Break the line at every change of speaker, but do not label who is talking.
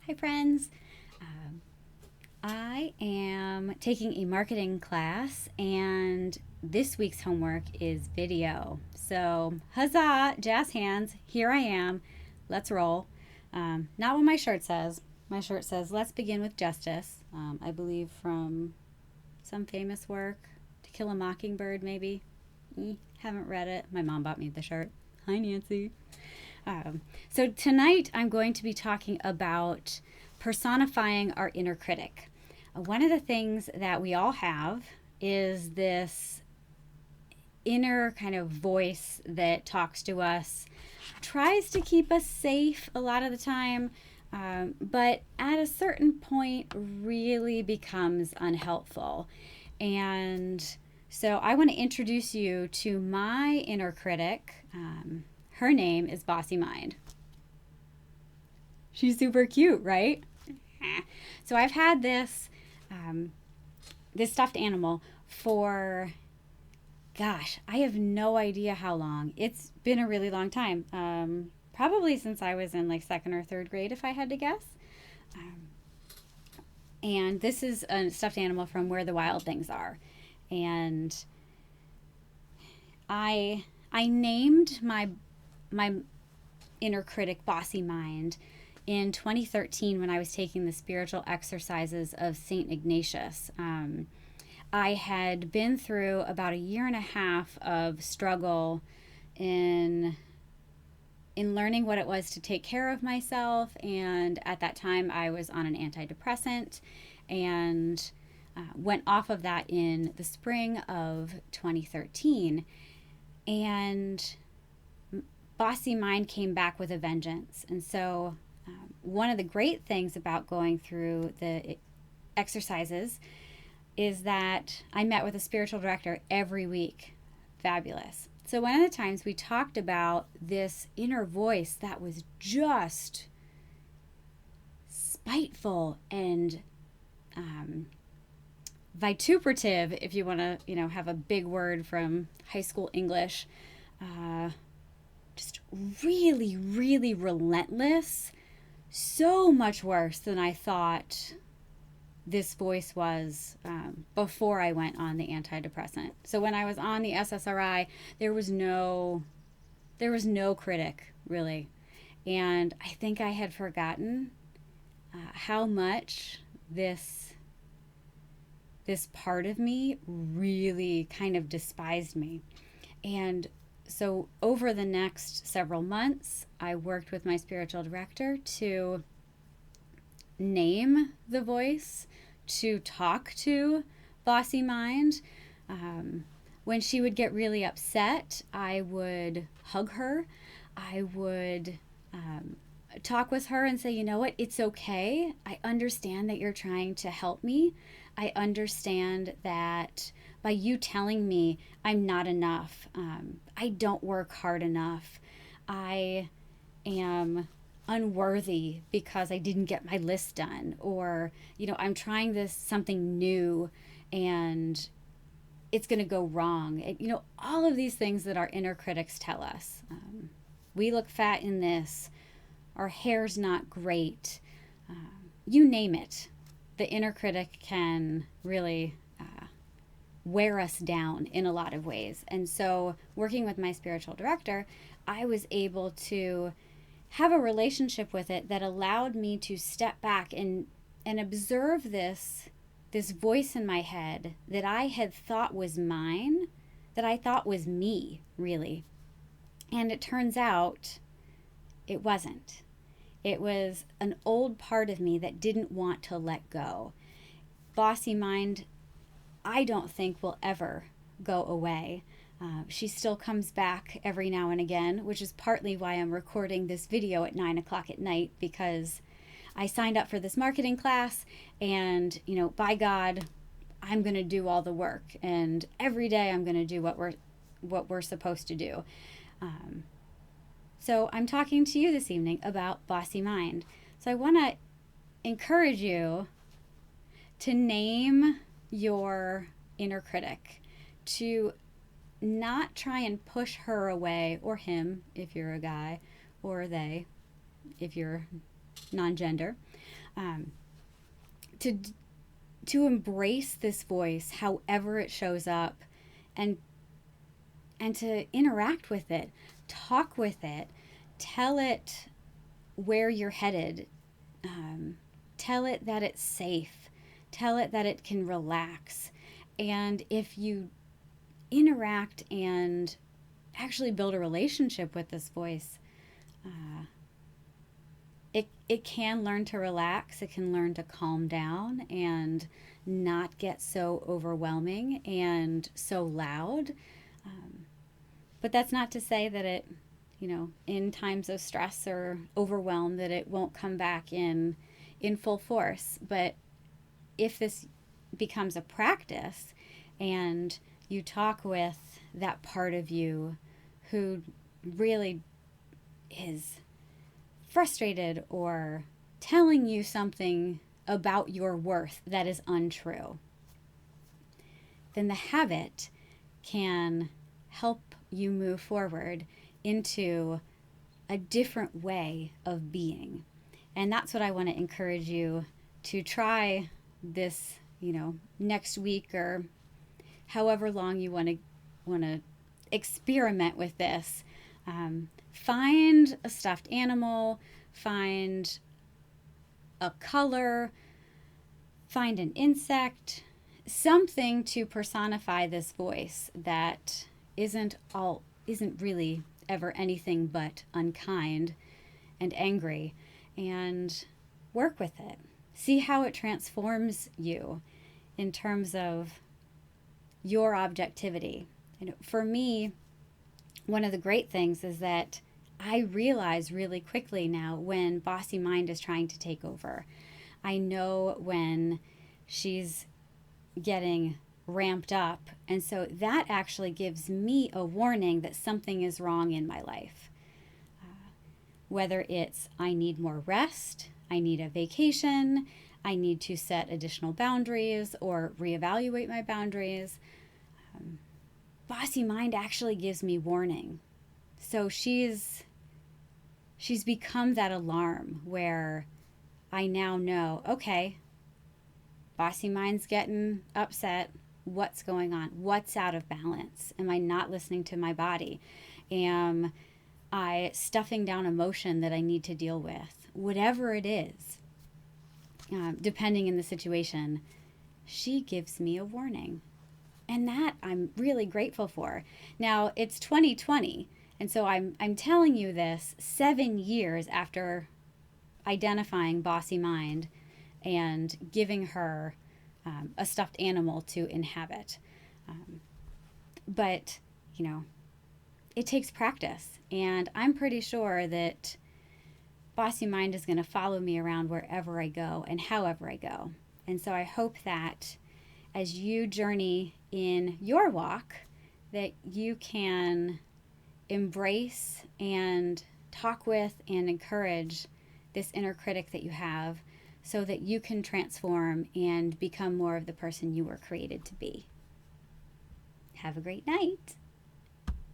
Hi, friends. I am taking a marketing class, and this week's homework is video. So, huzzah, jazz hands, here I am. Let's roll. Not what my shirt says. My shirt says, let's begin with justice. I believe from some famous work, To Kill a Mockingbird, maybe. Haven't read it. My mom bought me the shirt. Hi, Nancy. So tonight I'm going to be talking about personifying our inner critic. One of the things that we all have is this inner kind of voice that talks to us, tries to keep us safe a lot of the time, but at a certain point really becomes unhelpful. And so I want to introduce you to my inner critic. Her name is Bossy Mind. She's super cute, right? So I've had this stuffed animal for, gosh, I have no idea how long. It's been a really long time. Probably since I was in like second or third grade, if I had to guess. And this is a stuffed animal from Where the Wild Things Are. And I named my inner critic Bossy Mind in 2013 when I was taking the spiritual exercises of St. Ignatius. I had been through about a year and a half of struggle in learning what it was to take care of myself, and at that time I was on an antidepressant and went off of that in the spring of 2013. And Bossy Mind came back with a vengeance. And so one of the great things about going through the exercises is that I met with a spiritual director every week. Fabulous. So one of the times we talked about this inner voice that was just spiteful and vituperative, if you want to, have a big word from high school English. Just really, really relentless. So much worse than I thought this voice was before I went on the antidepressant. So when I was on the SSRI, there was no critic, really. And I think I had forgotten how much this part of me really kind of despised me. And so over the next several months, I worked with my spiritual director to name the voice, to talk to Bossy Mind. When she would get really upset, I would hug her. I would talk with her and say, you know what, it's okay. I understand that you're trying to help me. I understand that by you telling me I'm not enough, I don't work hard enough, I am unworthy because I didn't get my list done, or, I'm trying something new and it's going to go wrong. All of these things that our inner critics tell us. We look fat in this, our hair's not great, you name it. The inner critic can really wear us down in a lot of ways. And so working with my spiritual director, I was able to have a relationship with it that allowed me to step back and observe this voice in my head that I had thought was mine, that I thought was me, really. And it turns out it wasn't. It was an old part of me that didn't want to let go. Bossy Mind, I don't think will ever go away. She still comes back every now and again, which is partly why I'm recording this video at 9 o'clock at night, because I signed up for this marketing class and, by God, I'm going to do all the work. And every day I'm going to do what we're supposed to do. So I'm talking to you this evening about Bossy Mind. So I want to encourage you to name your inner critic, to not try and push her away, or him if you're a guy, or they if you're non-gender, um, to embrace this voice however it shows up, and to interact with it, talk with it, tell it where you're headed, tell it that it's safe, tell it that it can relax. And if you interact and actually build a relationship with this voice, it can learn to relax, it can learn to calm down and not get so overwhelming and so loud. But that's not to say that it, in times of stress or overwhelm, that it won't come back in full force. But if this becomes a practice and you talk with that part of you who really is frustrated or telling you something about your worth that is untrue, then the habit can help you move forward into a different way of being. And that's what I want to encourage you to try this, next week, or however long you want to experiment with this. Find a stuffed animal, find a color, find an insect, something to personify this voice that isn't really ever anything but unkind and angry, and work with it. See how it transforms you in terms of your objectivity. For me, one of the great things is that I realize really quickly now when Bossy Mind is trying to take over. I know when she's getting ramped up, and so that actually gives me a warning that something is wrong in my life. Whether it's I need more rest, I need a vacation, I need to set additional boundaries or reevaluate my boundaries. Bossy Mind actually gives me warning. So she's become that alarm where I now know, okay, Bossy Mind's getting upset. What's going on? What's out of balance? Am I not listening to my body? Am I stuffing down emotion that I need to deal with? Whatever it is, depending in the situation, she gives me a warning. And that I'm really grateful for. Now, it's 2020, and so I'm telling you this 7 years after identifying Bossy Mind and giving her a stuffed animal to inhabit. But, it takes practice. And I'm pretty sure that Bossy Mind is going to follow me around wherever I go and however I go. And so I hope that as you journey in your walk, that you can embrace and talk with and encourage this inner critic that you have, so that you can transform and become more of the person you were created to be. Have a great night.